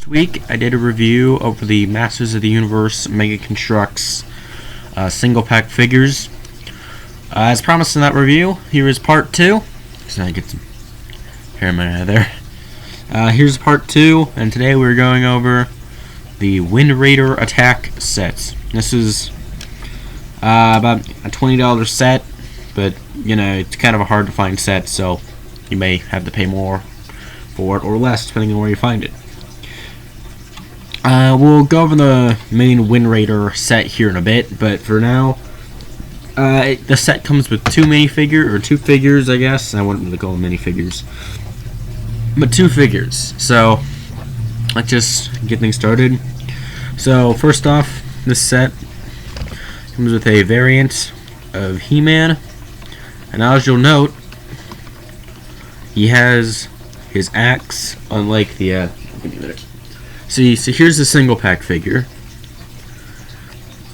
week I did a review over the Masters of the Universe Mega Construx single pack figures. As promised in that review, here is part 2. So I get some hair in my head there. Here's part 2, and today we're going over the Wind Raider Attack set. This is about a $20 set, but you know, it's kind of a hard to find set, so you may have to pay more for it or less depending on where you find it. We'll go over the main Wind Raider set here in a bit, but for now, the set comes with two figures, I guess. I wouldn't really call them minifigures, but two figures. So let's just get things started. So first off, this set comes with a variant of He-Man, and as you'll note, he has his axe, unlike the give me a minute. So here's the single pack figure,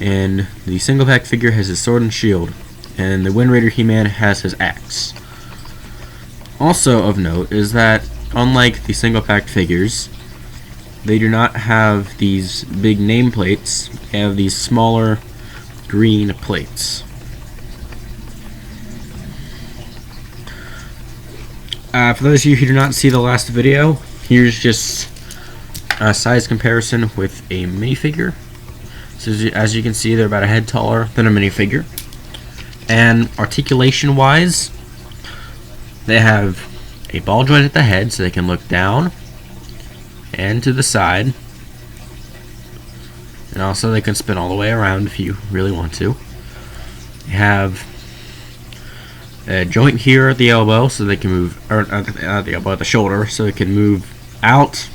and the single pack figure has his sword and shield, and the Wind Raider He-Man has his axe. Also of note is that unlike the single pack figures, they do not have these big nameplates. They have these smaller green plates. For those of you who do not see the last video, here's just a size comparison with a minifigure. So as you can see, they're about a head taller than a minifigure. And articulation wise, they have a ball joint at the head so they can look down and to the side, and also they can spin all the way around if you really want to. They have a joint here at the elbow so they can move, or not the elbow, at the shoulder, so they can move out.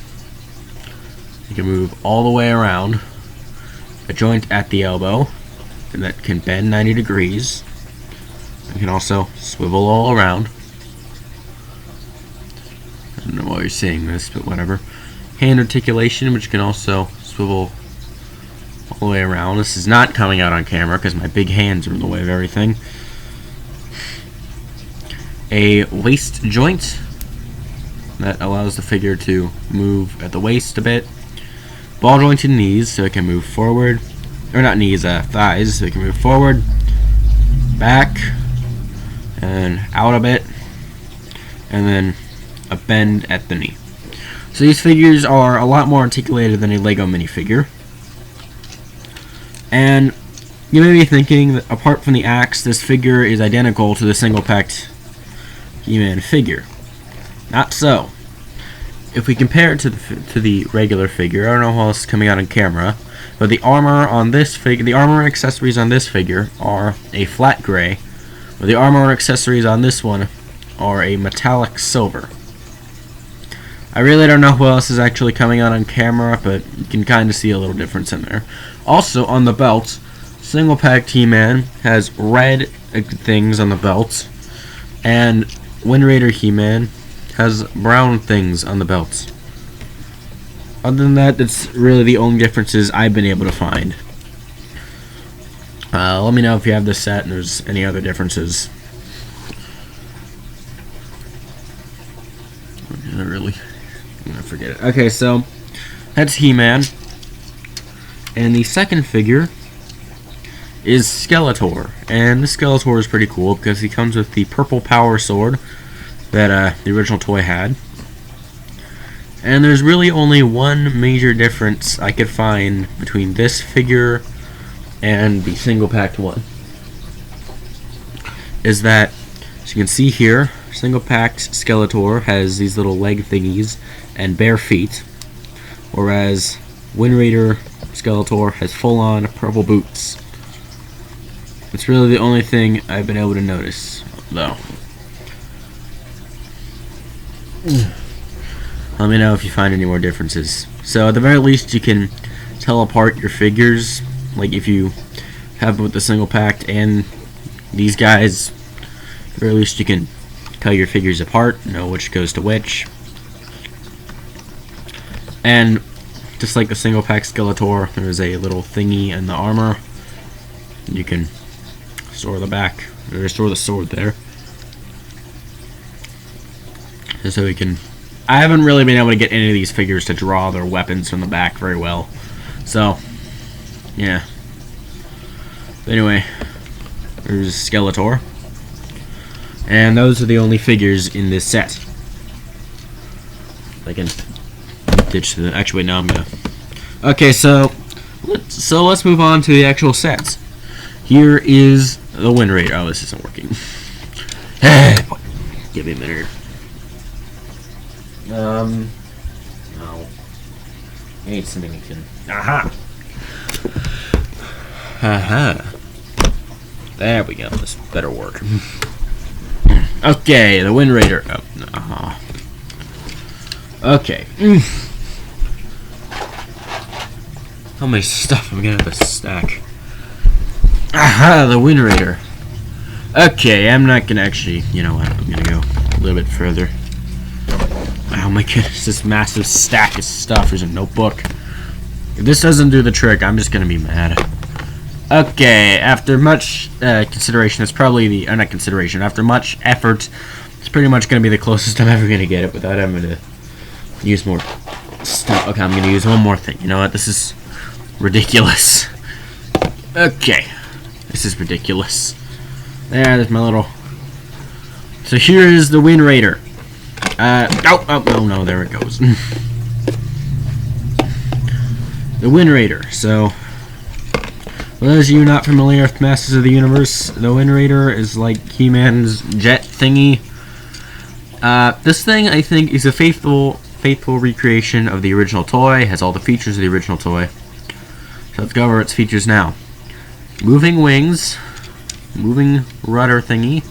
You can move all the way around. A joint at the elbow, and that can bend 90 degrees. You can also swivel all around. I don't know why you're seeing this, but whatever. Hand articulation, which can also swivel all the way around. This is not coming out on camera because my big hands are in the way of everything. A waist joint that allows the figure to move at the waist a bit. Ball jointed knees so it can move forward, or not knees, thighs, so it can move forward, back, and out a bit, and then a bend at the knee. So these figures are a lot more articulated than a Lego minifigure. And you may be thinking that apart from the axe, this figure is identical to the single-packed He-Man figure. Not so. If we compare it to the regular figure, I don't know how this is coming out on camera, but the armor on this figure, the armor and accessories on this figure are a flat gray, but the armor and accessories on this one are a metallic silver. I really don't know how else is actually coming out on camera, but you can kind of see a little difference in there. Also on the belt, single packed He-Man has red things on the belt, and Wind Raider He-Man has brown things on the belts. Other than that, that's really the only differences I've been able to find. Let me know if you have this set and there's any other differences. I'm gonna forget it. Okay, so that's He-Man, and the second figure is Skeletor, and this Skeletor is pretty cool because he comes with the purple power sword that the original toy had. And there's really only one major difference I could find between this figure and the single packed one. Is that, as you can see here, single packed Skeletor has these little leg thingies and bare feet, whereas Wind Raider Skeletor has full on purple boots. It's really the only thing I've been able to notice, though. Let me know if you find any more differences. So at the very least, you can tell apart your figures. Like if you have both the single packed and these guys, at the very least you can tell your figures apart, know which goes to which. And just like the single pack Skeletor, there's a little thingy in the armor. You can store the back, or store the sword there. And so we can I haven't really been able to get any of these figures to draw their weapons from the back very well. So, yeah. But anyway, there's Skeletor. And those are the only figures in this set. I can ditch the... Actually, no, I'm gonna... Okay, so let's move on to the actual sets. Here is the Wind Raider. Oh, this isn't working. Give me a minute. No. I need something we can... Aha! Aha. There we go. This better work. Okay, the Wind Raider. Oh, no. Okay. How much stuff? I'm gonna have a stack. Aha, the Wind Raider. Okay, I'm not gonna actually, you know what, I'm gonna go a little bit further. Oh my goodness, this massive stack of stuff. There's a notebook. If this doesn't do the trick, I'm just gonna be mad. Okay, after much consideration, it's probably the, not consideration, after much effort, it's pretty much gonna be the closest I'm ever gonna get it without having to use more stuff. Okay, I'm gonna use one more thing. You know what, this is ridiculous. Okay, this is ridiculous. There's my little... So here is the Wind Raider. Oh, no, there it goes. The Wind Raider. So, for those of you not familiar with Masters of the Universe, the Wind Raider is like He-Man's jet thingy. This thing, I think, is a faithful recreation of the original toy. It has all the features of the original toy. So let's go over its features now. Moving wings, moving rudder thingy,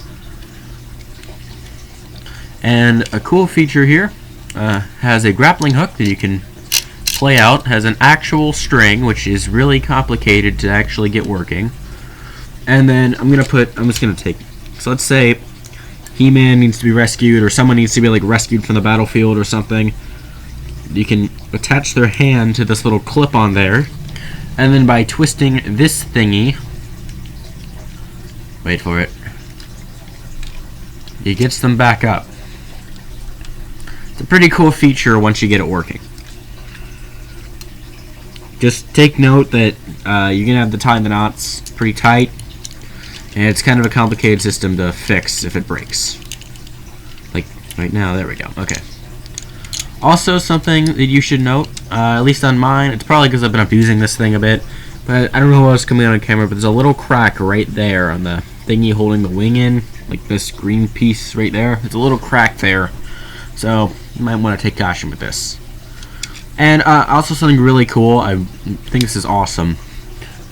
and a cool feature here, has a grappling hook that you can play out, has an actual string, which is really complicated to actually get working. And then I'm just gonna take, so let's say He-Man needs to be rescued, or someone needs to be like rescued from the battlefield or something. You can attach their hand to this little clip on there, and then by twisting this thingy, wait for it, it gets them back up. It's a pretty cool feature once you get it working. Just take note that you're gonna have to tie the knots pretty tight, and it's kind of a complicated system to fix if it breaks. Like right now, there we go. Okay. Also, something that you should note, at least on mine, it's probably because I've been abusing this thing a bit, but I don't know what's coming on camera, but there's a little crack right there on the thingy holding the wing in, like this green piece right there. It's a little crack there, so you might want to take caution with this. And also something really cool, I think this is awesome,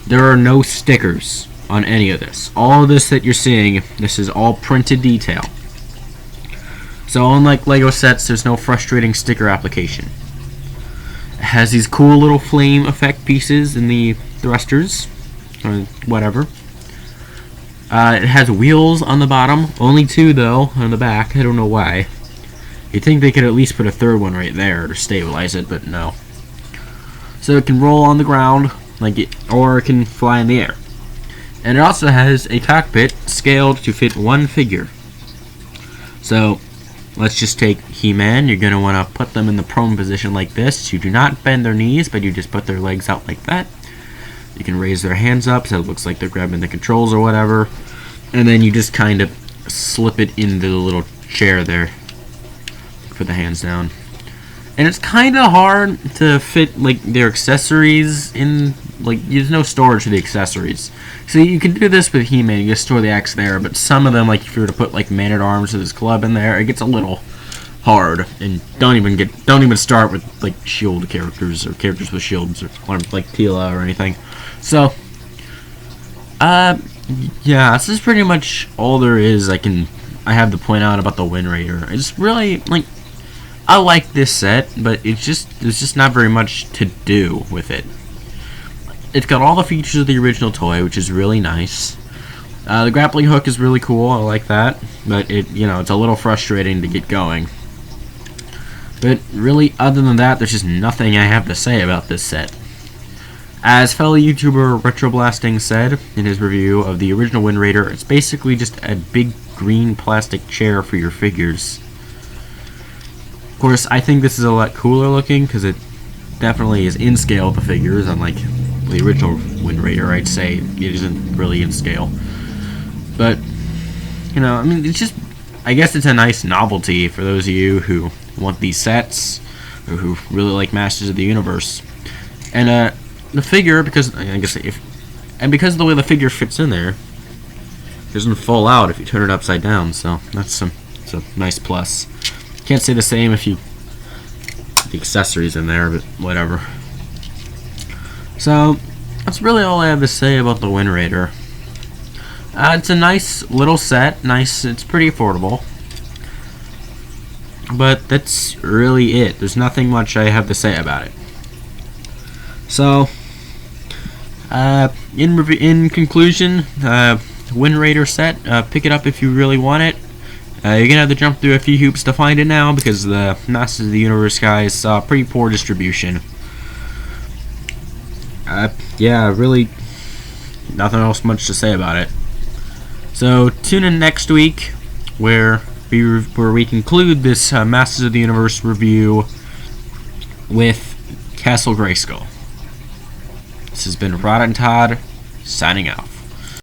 there are no stickers on any of this. All of this that you're seeing, this is all printed detail. So unlike Lego sets, there's no frustrating sticker application. It has these cool little flame effect pieces in the thrusters, or whatever. It has wheels on the bottom, only 2 though on the back. I don't know why. You'd think they could at least put a 3rd one right there to stabilize it, but no. So it can roll on the ground, or it can fly in the air. And it also has a cockpit scaled to fit 1 figure. So let's just take He-Man. You're going to want to put them in the prone position like this. You do not bend their knees, but you just put their legs out like that. You can raise their hands up so it looks like they're grabbing the controls or whatever. And then you just kind of slip it into the little chair there. Put the hands down. And it's kind of hard to fit like their accessories in, like there's no storage for the accessories. So you can do this with He-Man, you just store the axe there, but some of them, like if you were to put like Man-at-Arms with his club in there, it gets a little hard. And don't even start with like shield characters or characters with shields or like Tila or anything. So yeah, this is pretty much all there is I have to point out about the Wind Raider. It's really like, I like this set, but there's just not very much to do with it. It's got all the features of the original toy, which is really nice. The grappling hook is really cool, I like that, but it's a little frustrating to get going. But really, other than that, there's just nothing I have to say about this set. As fellow YouTuber Retroblasting said in his review of the original Wind Raider, it's basically just a big green plastic chair for your figures. Of course, I think this is a lot cooler looking because it definitely is in scale with the figures, unlike the original Wind Raider. I'd say it isn't really in scale. But, you know, I mean, it's just, I guess it's a nice novelty for those of you who want these sets, or who really like Masters of the Universe. And the figure, because because of the way the figure fits in there, it doesn't fall out if you turn it upside down. So it's a nice plus. Can't say the same if you put the accessories in there, but whatever. So that's really all I have to say about the Wind Raider. It's a nice little set. It's pretty affordable. But that's really it. There's nothing much I have to say about it. So, in conclusion, Wind Raider set, pick it up if you really want it. You're gonna have to jump through a few hoops to find it now because the Masters of the Universe guys saw pretty poor distribution. Yeah, really, nothing else much to say about it. So tune in next week where we conclude this Masters of the Universe review with Castle Greyskull. This has been Rod and Todd signing out.